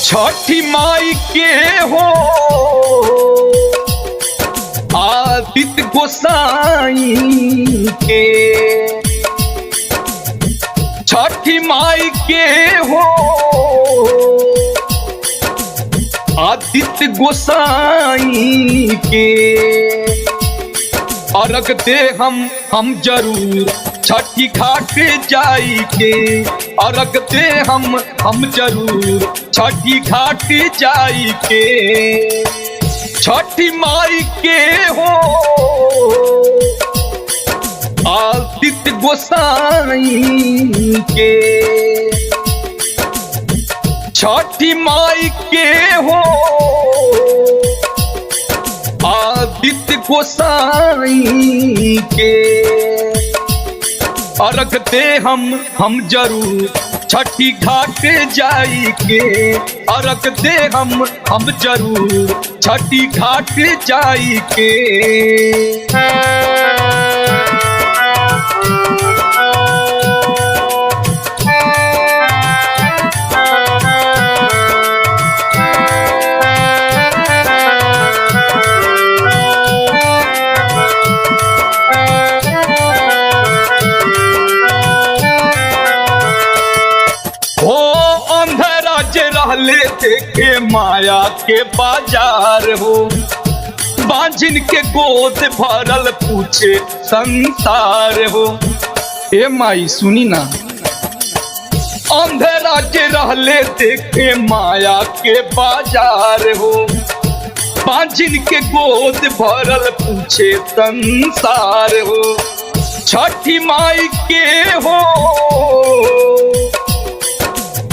छठी माई के हो आदित्य गोसाई के, छठी माई के हो आदित्य गोसाई के। अर्घ दे हम जरूर छठी घाट जाई के, अर्घ दे हम जरूर छठी घाट जाई के। छठी माई के हो आदित्य गोसाई के, छठी माई के हो आदित्य गोसाई के। अर्घ दे हम जरूर छठी घाट जाई के, अर्घ दे हम जरूर छठी घाट जाई के। रहले देखे माया के बाजार हो, बांझिन के गोद भरल पूछे संसार हो। ए माई सुनी ना, अंधेरा जे रहले देखे माया के बाजार हो, बांझिन के गोद भरल पूछे संसार हो। छठी माई के हो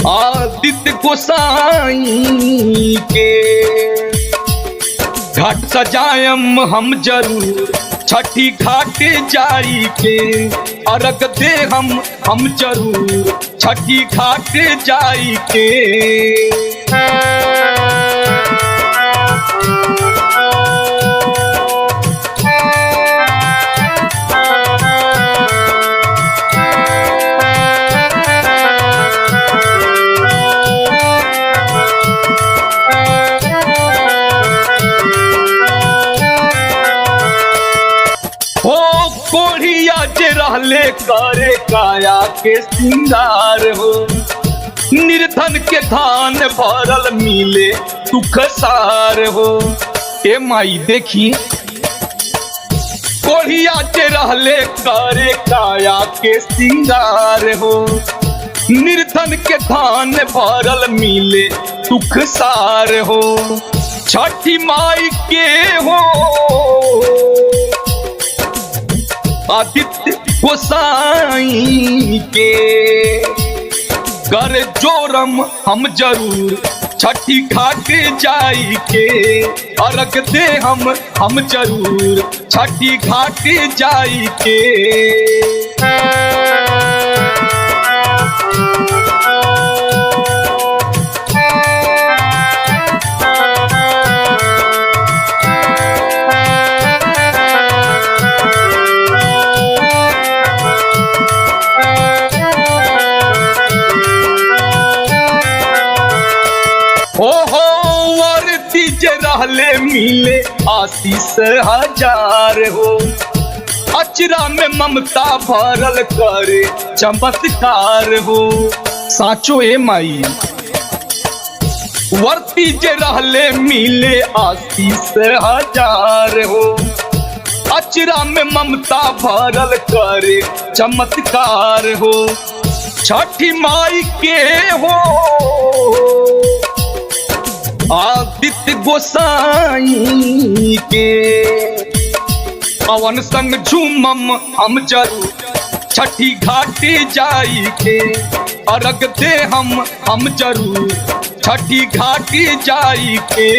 आदित्य गोसाई के, घाट सजायम हम जरूर छठी घाट जाई के, अर्घ दे हम जरूर छठी घाट जाई के। कोढ़िया जे रहले करे काया के सिंगार हो, निर्धन के धान भरल मिले सुख सार हो। ए माई देखी, कोढ़िया जे रहले करे काया के सिंगार हो, निर्धन के धान भरल मिले सुख सार हो। छठी माई के हो आदित्य गोसाई के, कर जोरम हम जरूर छठी घाट जाई के, अर्घ दे हम जरूर छठी घाट जाई के। रहले मिले आशीष हजार हो, अचरा में ममता भरल करे चमत्कार हो। साचो ए माई, वर्ती जे रहले मिले आशीष हजार हो, अचरा में ममता भरल करे चमत्कार हो। छठी माई के हो आदित्य गोसाई के, पवन संग झूमम हम जरूर छठी घाट जाई के, अर्घ दे हम जरूर छठी घाट जाई के।